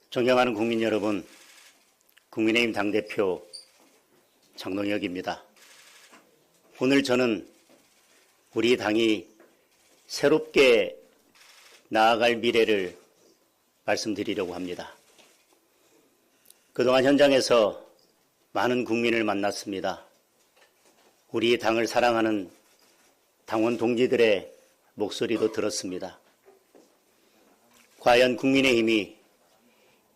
존경하는 국민 여러분, 국민의힘 당대표 장동혁입니다. 오늘 저는 우리 당이 새롭게 나아갈 미래를 말씀드리려고 합니다. 그동안 현장에서 많은 국민을 만났습니다. 우리 당을 사랑하는 당원 동지들의 목소리도 들었습니다. 과연 국민의힘이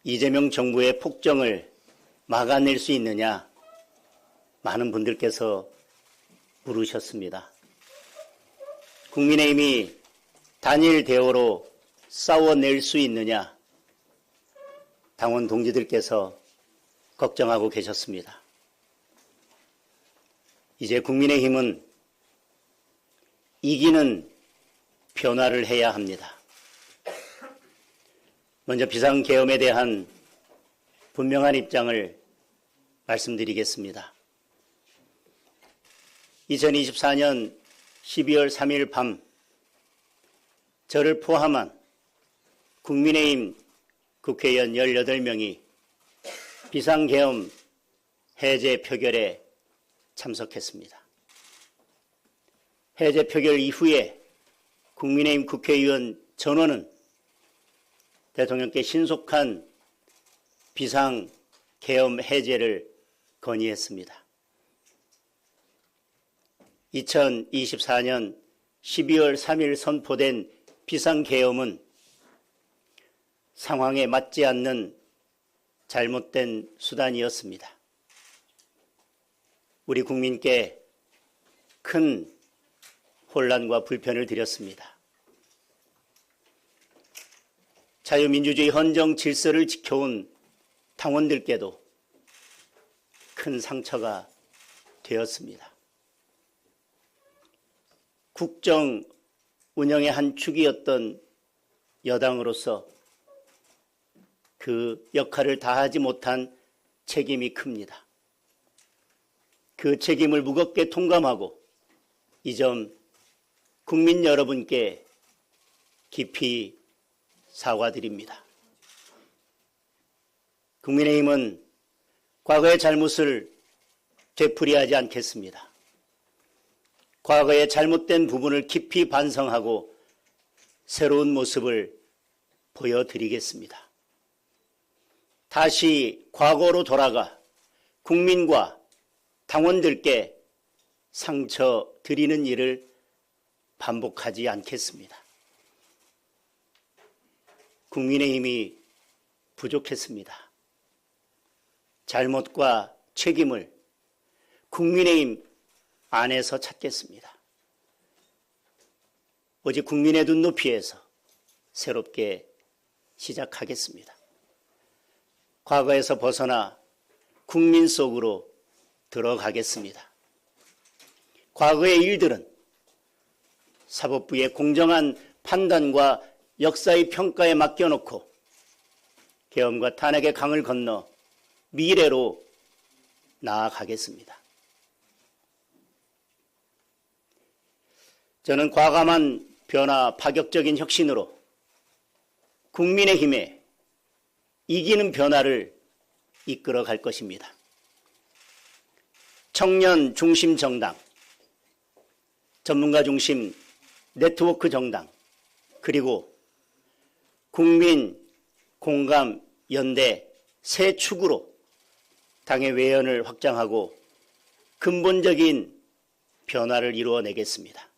이재명 정부의 폭정을 막아낼 수 있느냐? 많은 분들께서 물으셨습니다. 국민의힘이 단일 대오로 싸워낼 수 있느냐? 당원 동지들께서 걱정하고 계셨습니다. 이제 국민의힘은 이기는 변화를 해야 합니다. 먼저 비상계엄에 대한 분명한 입장을 말씀드리겠습니다. 2024년 12월 3일 밤 저를 포함한 국민의힘 국회의원 18명이 비상계엄 해제 표결에 참석했습니다. 해제 표결 이후에 국민의힘 국회의원 전원은 대통령께 신속한 비상계엄 해제를 건의했습니다. 2024년 12월 3일 선포된 비상계엄은 상황에 맞지 않는 잘못된 수단이었습니다. 우리 국민께 큰 혼란과 불편을 드렸습니다. 자유민주주의 헌정 질서를 지켜온 당원들께도 큰 상처가 되었습니다. 국정 운영의 한 축이었던 여당으로서 그 역할을 다하지 못한 책임이 큽니다. 그 책임을 무겁게 통감하고 이 점 국민 여러분께 깊이 사과드립니다. 국민의힘은 과거의 잘못을 되풀이하지 않겠습니다. 과거의 잘못된 부분을 깊이 반성하고 새로운 모습을 보여드리겠습니다. 다시 과거로 돌아가 국민과 당원들께 상처 드리는 일을 반복하지 않겠습니다. 국민의힘이 부족했습니다. 잘못과 책임을 국민의힘 안에서 찾겠습니다. 오직 국민의 눈높이에서 새롭게 시작하겠습니다. 과거에서 벗어나 국민 속으로 들어가겠습니다. 과거의 일들은 사법부의 공정한 판단과 역사의 평가에 맡겨놓고 계엄과 탄핵의 강을 건너 미래로 나아가겠습니다. 저는 과감한 변화, 파격적인 혁신으로 국민의힘에 이기는 변화를 이끌어 갈 것입니다. 청년 중심 정당, 전문가 중심 네트워크 정당, 그리고 국민 공감 연대 세 축으로 당의 외연을 확장하고 근본적인 변화를 이루어내겠습니다.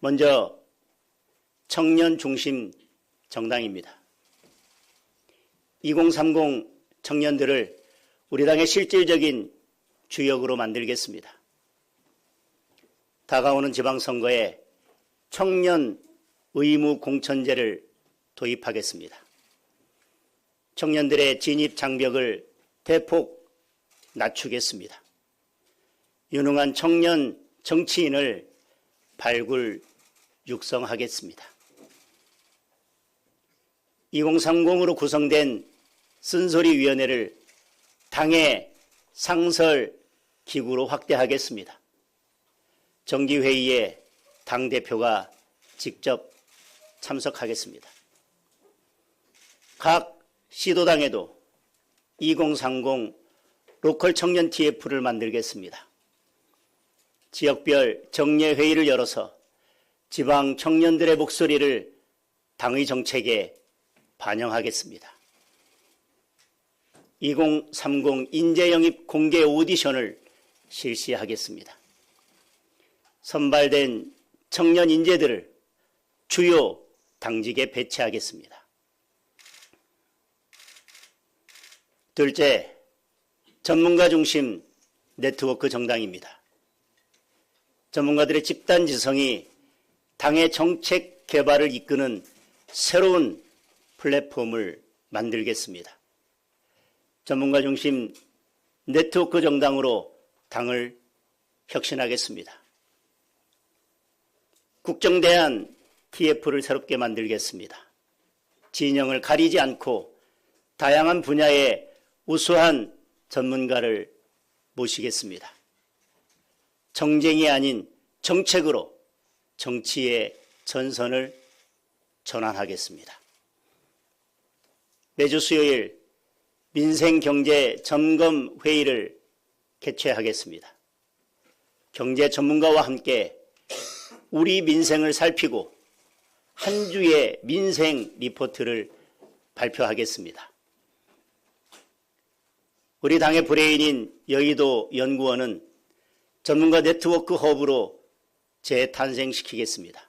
먼저 청년 중심 정당입니다. 2030 청년들을 우리 당의 실질적인 주역으로 만들겠습니다. 다가오는 지방선거에 청년 의무 공천제를 도입하겠습니다. 청년들의 진입 장벽을 대폭 낮추겠습니다. 유능한 청년 정치인을 발굴 육성하겠습니다. 2030으로 구성된 쓴소리위원회를 당의 상설 기구로 확대하겠습니다. 정기회의에 당대표가 직접 참석하겠습니다. 각 시도당에도 2030 로컬 청년 TF를 만들겠습니다. 지역별 정례회의를 열어서 지방 청년들의 목소리를 당의 정책에 반영하겠습니다. 2030 인재영입 공개 오디션을 실시하겠습니다. 선발된 청년 인재들을 주요 당직에 배치하겠습니다. 둘째, 전문가 중심 네트워크 정당입니다. 전문가들의 집단 지성이 당의 정책 개발을 이끄는 새로운 플랫폼을 만들겠습니다. 전문가 중심 네트워크 정당으로 당을 혁신하겠습니다. 국정대안 TF를 새롭게 만들겠습니다. 진영을 가리지 않고 다양한 분야의 우수한 전문가를 모시겠습니다. 정쟁이 아닌 정책으로 정치의 전선을 전환하겠습니다. 매주 수요일 민생경제 점검회의를 개최하겠습니다. 경제 전문가와 함께 우리 민생을 살피고 한 주의 민생 리포트를 발표하겠습니다. 우리 당의 브레인인 여의도 연구원은 전문가 네트워크 허브로 재탄생시키겠습니다.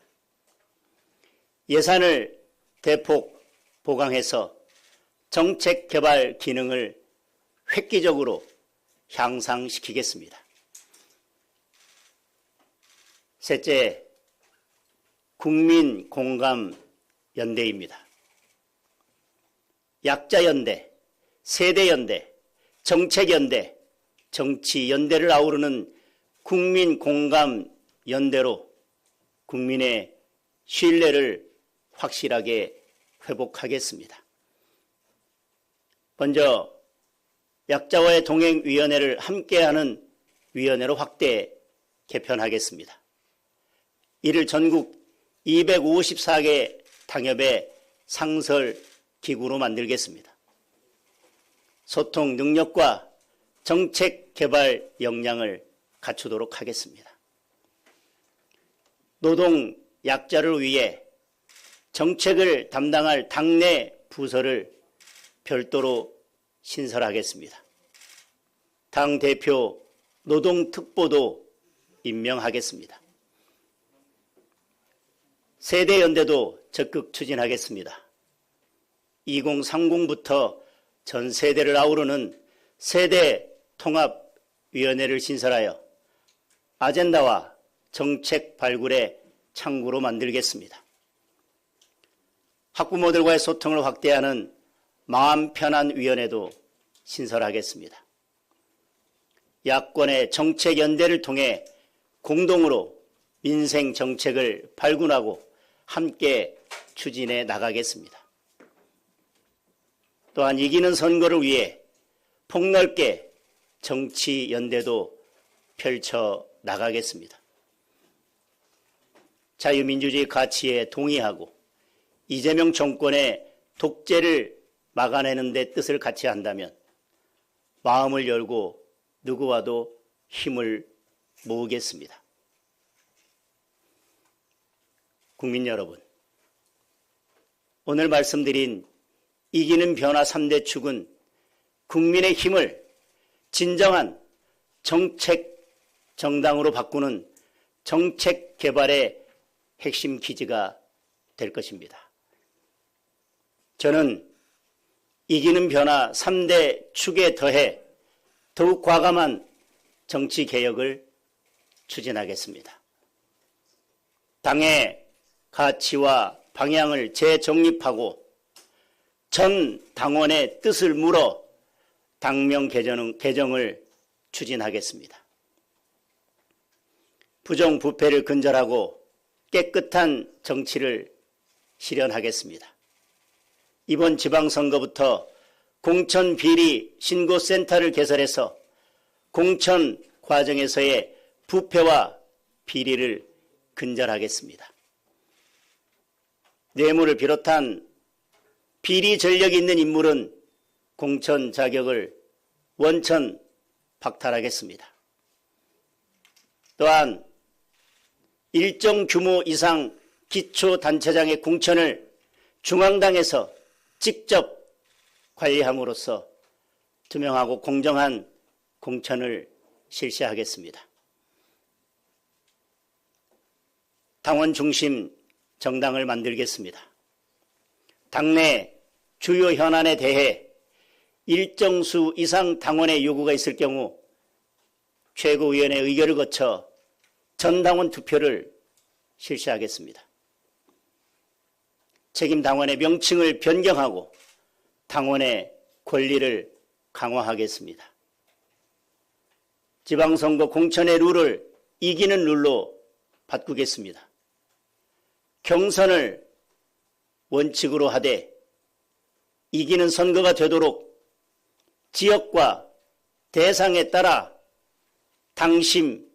예산을 대폭 보강해서 정책 개발 기능을 획기적으로 향상시키겠습니다. 셋째, 국민 공감 연대입니다. 약자 연대, 세대 연대, 정책 연대, 정치 연대를 아우르는 국민 공감 연대로 국민의 신뢰를 확실하게 회복하겠습니다. 먼저 약자와의 동행위원회를 함께하는 위원회로 확대 개편하겠습니다. 이를 전국 254개 당협의 상설 기구로 만들겠습니다. 소통 능력과 정책 개발 역량을 갖추도록 하겠습니다. 노동 약자를 위해 정책을 담당할 당내 부서를 별도로 신설하겠습니다. 당대표 노동특보도 임명하겠습니다. 세대연대도 적극 추진하겠습니다. 2030부터 전 세대를 아우르는 세대통합위원회를 신설하여 아젠다와 정책 발굴의 창구로 만들겠습니다. 학부모들과의 소통을 확대하는 마음 편한 위원회도 신설하겠습니다. 야권의 정책 연대를 통해 공동으로 민생 정책을 발굴하고 함께 추진해 나가겠습니다. 또한 이기는 선거를 위해 폭넓게 정치 연대도 펼쳐 나가겠습니다. 자유민주주의 가치에 동의하고 이재명 정권의 독재를 막아내는 데 뜻을 같이 한다면 마음을 열고 누구와도 힘을 모으겠습니다. 국민 여러분, 오늘 말씀드린 이기는 변화 3대 축은 국민의 힘을 진정한 정책 정당으로 바꾸는 정책 개발의 핵심 기지가 될 것입니다. 저는 이기는 변화 3대 축에 더해 더욱 과감한 정치 개혁을 추진하겠습니다. 당의 가치와 방향을 재정립하고 전 당원의 뜻을 물어 당명 개정을 추진하겠습니다. 부정부패를 근절하고 깨끗한 정치를 실현하겠습니다. 이번 지방선거부터 공천비리 신고센터를 개설해서 공천 과정에서의 부패와 비리를 근절하겠습니다. 뇌물을 비롯한 비리 전력이 있는 인물은 공천 자격을 원천 박탈하겠습니다. 또한 일정 규모 이상 기초단체장의 공천을 중앙당에서 직접 관리함으로써 투명하고 공정한 공천을 실시하겠습니다. 당원 중심 정당을 만들겠습니다. 당내 주요 현안에 대해 일정 수 이상 당원의 요구가 있을 경우 최고위원회 의결을 거쳐 전당원 투표를 실시하겠습니다. 책임 당원의 명칭을 변경하고 당원의 권리를 강화하겠습니다. 지방선거 공천의 룰을 이기는 룰로 바꾸겠습니다. 경선을 원칙으로 하되 이기는 선거가 되도록 지역과 대상에 따라 당심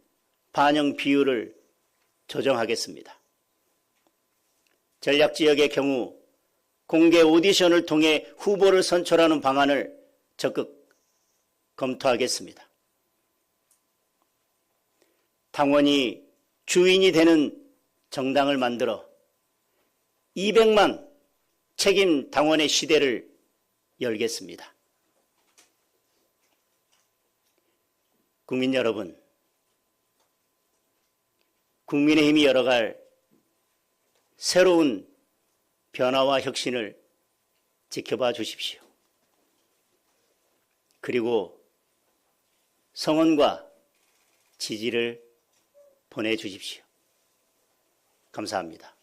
반영 비율을 조정하겠습니다. 전략지역의 경우 공개 오디션을 통해 후보를 선출하는 방안을 적극 검토하겠습니다. 당원이 주인이 되는 정당을 만들어 200만 책임 당원의 시대를 열겠습니다. 국민 여러분, 국민의힘이 열어갈 새로운 변화와 혁신을 지켜봐 주십시오. 그리고 성원과 지지를 보내주십시오. 감사합니다.